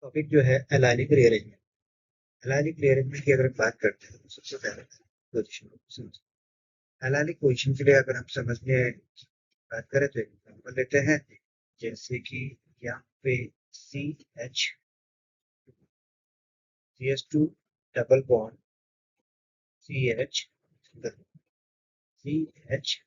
Topic जो है एलाइनिक rearrangement. एलाइनिक rearrangement की अगर हम बात करते हैं तो सबसे पहले पोजीशन को समझ। एलाइनिक पोजीशन के लिए अगर हम समझने बात करें तो एग्जाम्पल लेते हैं, जैसे कि यहाँ पे C H C H two double bond C H C H.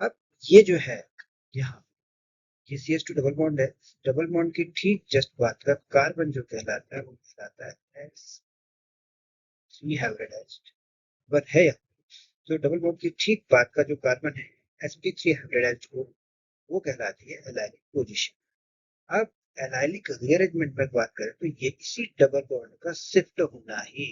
अब ये जो है यहाँ ये C H two double bond है। डबल बॉन्ड की ठीक जस्ट बात का कार्बन जो कहलाता है वो कहलाता है एस थ्री हाइब्रिडाइज्ड बट है। तो डबल बॉन्ड की ठीक बाद का जो कार्बन है sp3 वो कहलाती है एलाइलिक पोजीशन। अब एलाइलिक रीअरेंजमेंट में बात करें तो ये इसी डबल बॉन्ड का शिफ्ट होना ही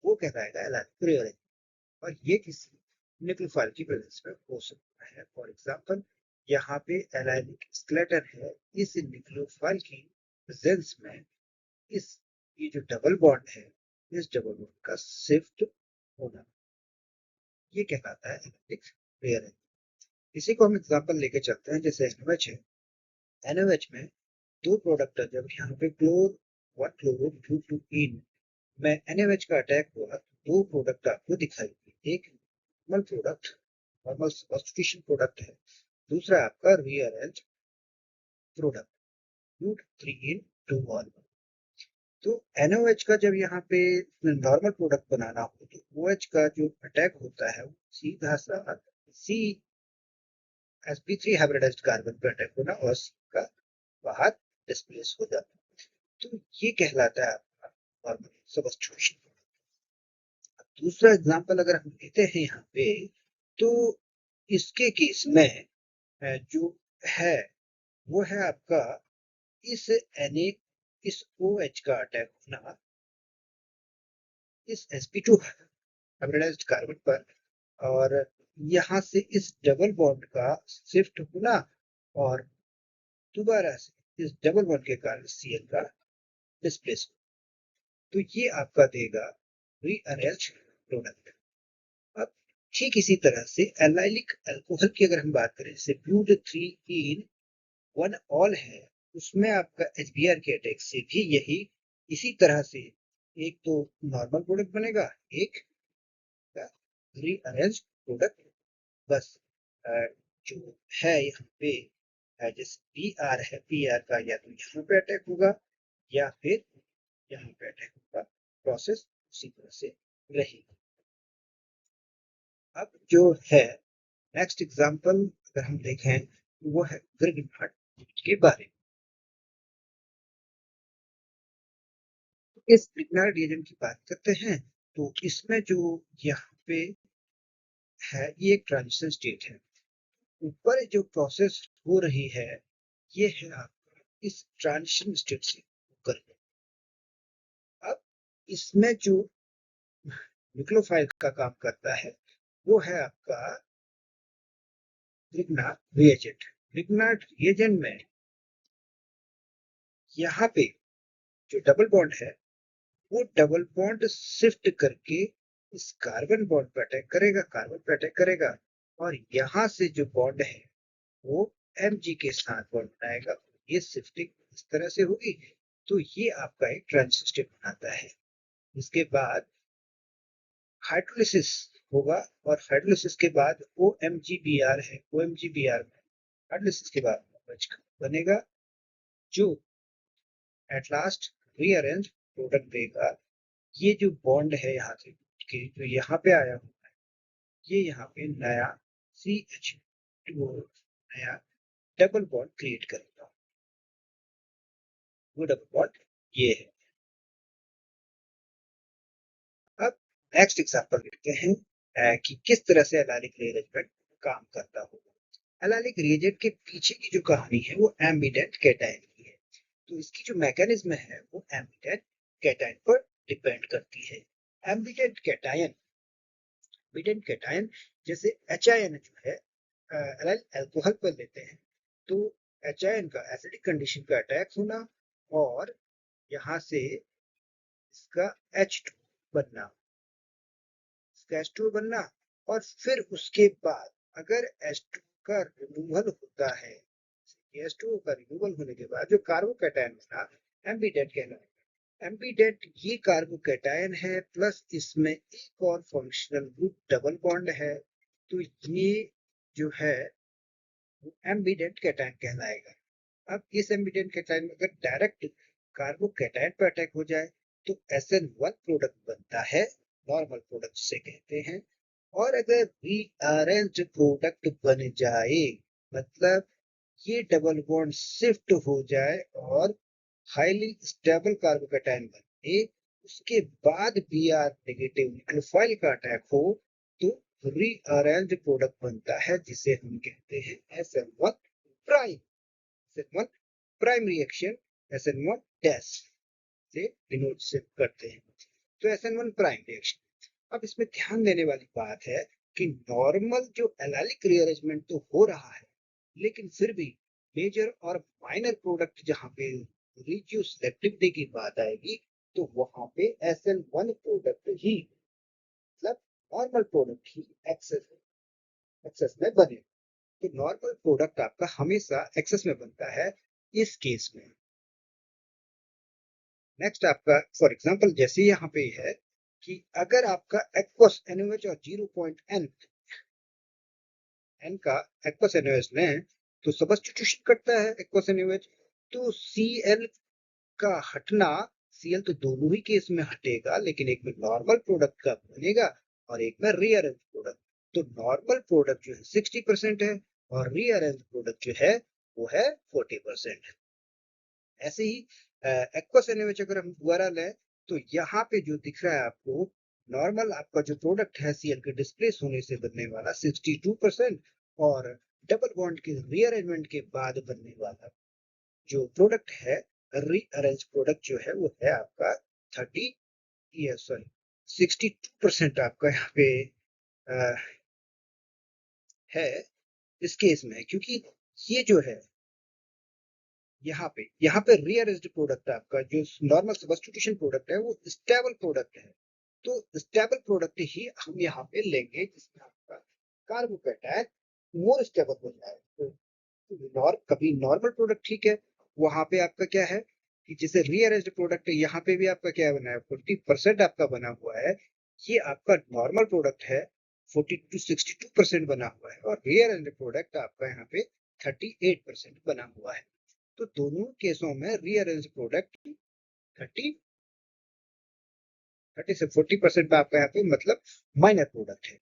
वो कहलाएगा एलाइलिक रीअरेंजमेंट। और ये किसी न्यूक्लियोफाइल की प्रेजेंस में हो सकता है। फॉर एग्जांपल यहाँ पे एलाइलिक स्केलेटन है, इस न्यूक्लियोफाइल की प्रेजेंस में इस ये जो डबल बॉन्ड है इस डबल बॉन्ड का शिफ्ट होना ये कहलाता है एलाइलिक रीअरेंजमेंट। इसी को हम एग्जांपल लेके चलते हैं, जैसे NaOH है। NaOH में दो प्रोडक्ट है, जब यहाँ पे क्लोर वन क्लोरो टू टू इन में NaOH का अटैक हुआ तो दो प्रोडक्ट आपको दिखाई दी। एक normal product, normal substitution product है, दूसरा आपका rearrange product two three in two one. तो NaOH का जब यहाँ पे नॉर्मल प्रोडक्ट बनाना हो तो OH का जो अटैक होता है वो सीधा सा सी sp3 हाइब्रिडाइज्ड कार्बन पे अटैक होना और सी का बाहर डिस्प्लेस हो जाता है। तो ये कहलाता है आपका नॉर्मल सब्स्टिट्यूशन। दूसरा एग्जांपल अगर हम लेते हैं यहाँ पे तो इसके केस में जो है वो है आपका इस Na इस OH का अटैक होना इस sp2 हाइब्रिडाइज्ड कार्बन पर, और यहाँ से इस डबल बॉन्ड का शिफ्ट होना और दोबारा से इस डबल बॉन्ड के कारण Cl का डिस्प्लेस हो। तो ये आपका देगा रीअरेंज प्रोडक्ट। अब ठीक इसी तरह से एलाइलिक अल्कोहल की अगर हम बात करें, जैसे but three en one ol है, उसमें आपका HBr के अटैक से भी यही इसी तरह से एक तो नॉर्मल प्रोडक्ट बनेगा, एक रीअरेंज प्रोडक्ट। बस जो है यहाँ पे जैसे PR है, PR का या तो यहाँ पे अटैक होगा या फिर यहाँ पे अटैक होगा, प्रोसेस उसी तरह से रहेगी। अब जो है नेक्स्ट एग्जांपल अगर हम देखें वो है ग्रिग्नार्ड के बारे में। इस ग्रिग्नार्ड रिएजेंट की बात करते हैं तो इसमें जो यहाँ पे है ये एक ट्रांजिशन स्टेट है। ऊपर जो प्रोसेस हो रही है ये है आपका इस ट्रांजिशन स्टेट से होकर। अब इसमें जो न्यूक्लियोफाइल का काम करता है वो है आपका ग्रिग्नार्ड रिएजेंट। ग्रिग्नार्ड रिएजेंट में यहाँ पे जो डबल बॉन्ड है वो डबल बॉन्ड शिफ्ट करके इस कार्बन बॉन्ड पे अटैक करेगा, कार्बन पे अटैक करेगा, और यहाँ से जो बॉन्ड है वो Mg के साथ बॉन्ड बनाएगा। ये शिफ्टिंग इस तरह से होगी तो ये आपका एक ट्रांजिशन स्टेट बनाता है। इसके बाद हाइड्रोलिसिस होगा और हाइड्रोलिसिस के बाद OMGBr है, OMGBr में हाइड्रोलिसिस के बाद OH बनेगा जो एट लास्ट रीअरेंज प्रोडक्ट देगा। ये जो बॉन्ड है यहाँ से के जो यहाँ पे आया हुआ है ये यहाँ पे नया CH2 नया डबल बॉन्ड क्रिएट करेगा। वो डबल बॉन्ड ये है। अब नेक्स्ट एग्जांपल लेते हैं कि किस तरह से एलाइलिक रीअरेंजमेंट काम करता होगा। एलाइलिक रीअरेंजमेंट के पीछे की जो कहानी है वो एम्बिडेंट कैटायन की है। तो इसकी जो मैकेनिज्म है वो एम्बिडेंट कैटायन पर डिपेंड करती है। एम्बिडेंट कैटायन एम्बिडेंट कैटायन जैसे HIN जो है अल्कोहल पर लेते हैं तो HIN का एसिडिक कंडीशन का अटैक होना और यहाँ से इसका H2 बनना, इसका H2 बनना, और फिर उसके बाद अगर H2 का रिमूवल होता है H2O का रिमूवल होने के बाद जो कार्बोकैटायन बना एम्बीडेट कहलाएगा। एम्बीडेट ये कार्बोकैटायन है प्लस इसमें एक और फंक्शनल ग्रुप डबल बॉन्ड है, तो ये जो है वो एम्बीडेट कैटायन कहलाएगा। अब इस एम्बीडेट कैटायन में अगर डायरेक्ट कार्बोकैटायन पर अटैक हो जाए तो SN1 प्रोडक्ट बनता है, नॉर्मल प्रोडक्ट से कहते हैं। और अगर रीअरेंज्ड प्रोडक्ट बन जाए, मतलब ये डबल बॉन्ड शिफ्ट हो जाए और हाईली स्टेबल कार्बोकैटायन बने, उसके बाद Br नेगेटिव न्यूक्लियोफाइल का अटैक हो तो रीअरेंज्ड प्रोडक्ट बनता है जिसे हम कहते हैं SN1 prime. SN1 prime reaction SN1 dash से डिनोट से करते हैं, तो SN1 प्राइम रिएक्शन। अब इसमें ध्यान देने वाली बात है कि नॉर्मल जो एलाइलिक रीअरेंजमेंट तो हो रहा है, लेकिन फिर भी मेजर और माइनर प्रोडक्ट जहां पे रिड्यूस सेलेक्टिविटी की बात आएगी तो वहां पे SN1 प्रोडक्ट ही, मतलब नॉर्मल प्रोडक्ट ही एक्सेस में बने। तो नॉर्मल प्रोडक्ट आपका हमेशा एक्सेस में बनता है इस केस में। नेक्स्ट आपका फॉर एग्जांपल जैसे यहाँ पे है कि अगर आपका एक्वस NaOH और 0.n का एक्वस NaOH लें तो सब्स्टिट्यूशन करता है एक्वस NaOH, तो Cl का हटना, Cl तो दोनों ही केस में हटेगा, लेकिन एक में नॉर्मल प्रोडक्ट का बनेगा और एक में रीअरेंज प्रोडक्ट। तो नॉर्मल प्रोडक्ट जो है 60% है और रीअरेंज प्रोडक्ट जो है वो है 40%। ऐसे ही एक्वस NaOH अगर हम दोबारा लें तो यहाँ पे जो दिख रहा है आपको, नॉर्मल आपका जो प्रोडक्ट है Cl के डिस्प्लेस होने से बनने वाला 62% और डबल बॉन्ड के रीअरेंजमेंट के बाद बनने वाला जो प्रोडक्ट है रीअरेंज प्रोडक्ट जो है वो है आपका 62% आपका यहाँ पे है इस केस में, क्योंकि ये जो है यहाँ पे रीअरेंज्ड प्रोडक्ट आपका जो नॉर्मल सब्स्टिट्यूशन प्रोडक्ट है वो स्टेबल प्रोडक्ट है, तो स्टेबल प्रोडक्ट ही हम यहाँ पे लेंगे जिसमें आपका कार्बोकैटायन मोर स्टेबल हो जाए। तो कभी नॉर्मल प्रोडक्ट ठीक है, वहां पे आपका क्या है कि जैसे रीअरेंज्ड प्रोडक्ट है, यहाँ पे भी आपका क्या बना है 40% आपका बना हुआ है, ये आपका नॉर्मल प्रोडक्ट है 40 to 62% बना हुआ है और रीअरेंज्ड प्रोडक्ट आपका यहाँ पे 38% बना हुआ है। तो दोनों केसों में रीअरेंज प्रोडक्ट 30 से 40% पे आपका यहाँ पे मतलब माइनर प्रोडक्ट है।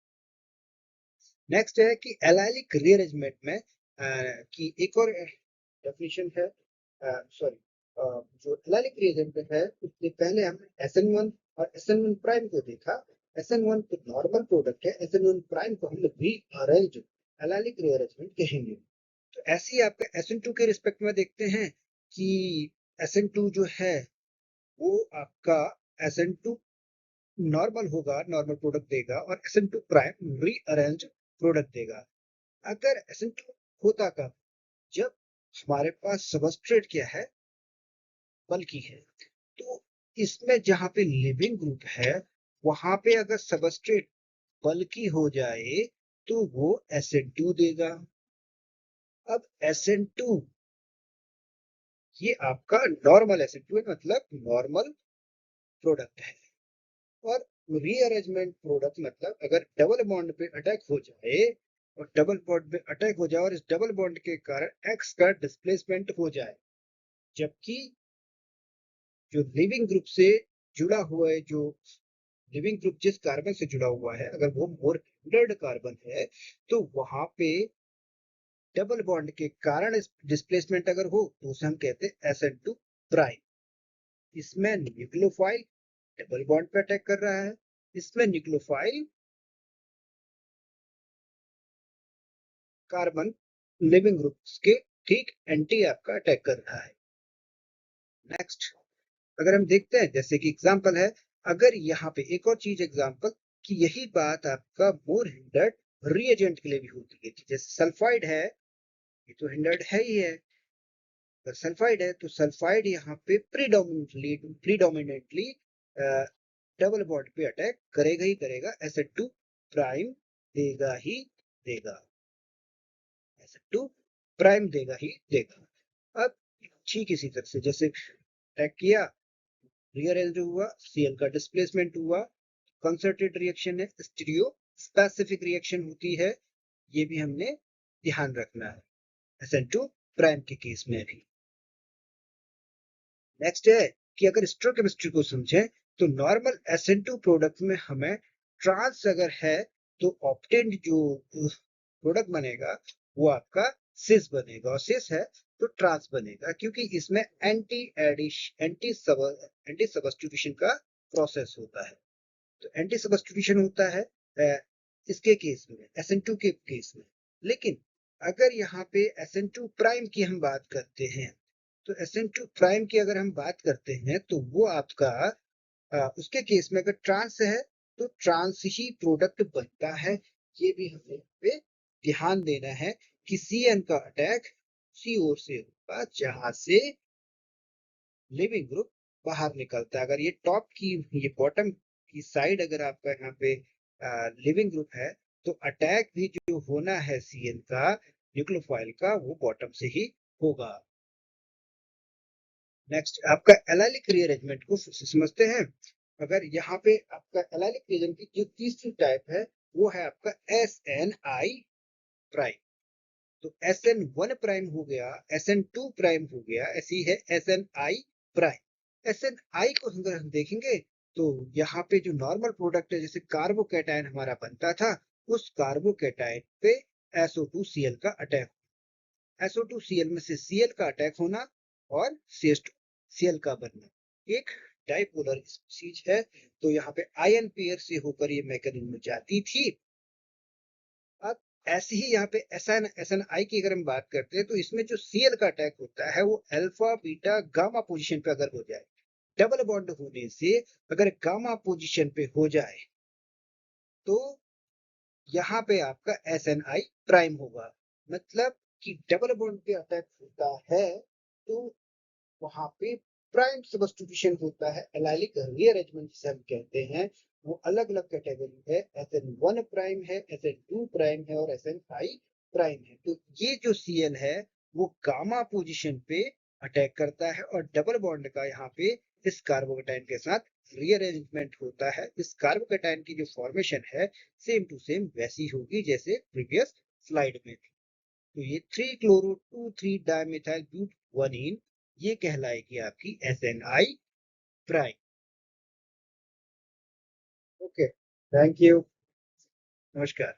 नेक्स्ट है कि एलाइलिक रीअरेंजमेंट में की एक और डेफिनेशन है, सॉरी, जो एलाइलिक रीअरेंजमेंट है उससे पहले हमने SN1 और SN1 प्राइम को देखा। SN1 तो नॉर्मल प्रोडक्ट है, SN1 प्राइम को हम रीअरेंज एलाइलिक रीअरेंजमेंट कहेंगे। तो ऐसे ही आपका SN2 के रिस्पेक्ट में देखते हैं कि SN2 जो है वो आपका SN2 नॉर्मल होगा, नॉर्मल प्रोडक्ट देगा और SN2 प्राइम रीअरेंज प्रोडक्ट देगा। अगर SN2 होता कब, जब हमारे पास सबस्ट्रेट क्या है, बल्कि है, तो इसमें जहां पे लिविंग ग्रुप है वहां पे अगर सबस्ट्रेट बल्कि हो जाए तो वो SN2 देगा। अब SN2 ये आपका नॉर्मल SN2 है, मतलब नॉर्मल प्रोडक्ट है। और रीअरेंजमेंट प्रोडक्ट मतलब अगर डबल बॉन्ड पे अटैक हो जाए और डबल बॉन्ड पे अटैक हो जाए और इस डबल बॉन्ड के कारण एक्स का डिस्प्लेसमेंट हो जाए, जबकि जो लिविंग ग्रुप से जुड़ा हुआ है, जो लिविंग ग्रुप जिस कार्बन से जुड़ा हुआ है अगर वो मोर हिंडर्ड कार्बन है तो वहां पे डबल बॉन्ड के कारण डिस्प्लेसमेंट अगर हो तो उसे हम कहते हैं SN2 प्राइम। इसमें न्यूक्लियोफाइल डबल बॉन्ड पे अटैक कर रहा है, इसमें न्यूक्लियोफाइल कार्बन लिविंग ग्रुप्स के ठीक एंटी आपका अटैक कर रहा है। नेक्स्ट अगर हम देखते हैं जैसे कि एग्जांपल है, अगर यहाँ पे एक और चीज एग्जांपल कि यही बात आपका मोर हिंडर्ड रिएजेंट के लिए भी होती है, जैसे सल्फाइड है, ये तो हिंडर्ड है ही है, अगर सल्फाइड है तो सल्फाइड यहाँ पे प्रीडोमिनेटली डबल बॉन्ड पे अटैक करेगा ही करेगा, SN2 प्राइम देगा ही देगा, SN2 प्राइम देगा ही देगा। अब ठीक इसी तरह से जैसे अटैक किया, रीअरेंज हुआ, Cl का डिस्प्लेसमेंट हुआ, कंसर्टेड रिएक्शन है, स्टीरियो स्पेसिफिक रिएक्शन होती है, ये भी हमने ध्यान रखना है SN2 प्राइम के केस में भी। नेक्स्ट है कि अगर स्टोइकोकेमिस्ट्री को समझें तो नॉर्मल SN2 प्रोडक्ट में हमें ट्रांस अगर है तो ऑप्टेंड जो प्रोडक्ट बनेगा वो आपका सिस बनेगा, और सिस है तो ट्रांस बनेगा, क्योंकि इसमें एंटी सब्स्टिट्यूशन का प्रोसेस होता है। तो एंटी सब्स्टिट्यूशन होता है इसके केस में, SN2 के केस में। लेकिन अगर यहाँ पे SN2 प्राइम की हम बात करते हैं, तो SN2 प्राइम की अगर हम बात करते हैं तो वो आपका उसके केस में अगर ट्रांस है तो ट्रांस ही प्रोडक्ट बनता है। ये भी हमें पे ध्यान देना है कि Cn का अटैक उसी ओर से होगा जहां से लिविंग ग्रुप बाहर निकलता है। अगर ये टॉप की, ये बॉटम की साइड अगर आपका यहाँ पे लिविंग ग्रुप है तो अटैक भी जो होना है Cn का न्यूक्लियोफाइल का वो बॉटम से ही होगा। नेक्स्ट आपका एलाइलिक रीअरेंजमेंट को समझते हैं। अगर यहाँ पे आपका एलाइलिक रीजन की जो तीसरी टाइप है वो है आपका SNI प्राइम। तो SN1 प्राइम हो गया, SN2 प्राइम हो गया, ऐसी है SNI प्राइम। SNI को अगर हम देखेंगे तो यहाँ पे जो नॉर्मल प्रोडक्ट है, जैसे कार्बोकैटायन हमारा बनता था, उस कार्बोकैटायन पे SO2Cl का अटैक, SO2Cl में से Cl का अटैक होना और CH2Cl का बनना, एक डाइपोलर स्पीशीज है। तो यहाँ पे आयन पेयर से होकर ये मैकेनिज्म में जाती थी। अब ऐसे ही यहाँ पे SNI की अगर हम बात करते हैं तो इसमें जो Cl का अटैक होता है वो अल्फा बीटा गामा पोजीशन पे अगर हो जाए, डबल बॉन्ड होने से अगर गामा पोजीशन पे हो जाए तो यहाँ पे आपका SNI प्राइम होगा। मतलब कि डबल बॉन्ड पे अटैक होता है तो वहां पे प्राइम सब्स्टिट्यूशन होता है, एलाइलिक रीअरेंजमेंट जिसे हम कहते हैं। वो अलग अलग कैटेगरी है, SN1 प्राइम है, SN2 प्राइम है और SNI प्राइम है। तो ये जो Cl है वो गामा पोजीशन पे अटैक करता है और डबल बॉन्ड का यहाँ पे इस कार्बोकेटाइन के साथ रीअरेंजमेंट होता है। इस कार्बोकेटाइन की जो फॉर्मेशन है सेम टू सेम वैसी होगी जैसे प्रीवियस स्लाइड में थी। तो ये 3 क्लोरो 2 3 डाइमेथाइल ब्यूट 1 ये कहलाएगी आपकी SNI prime. Okay, thank you, नमस्कार।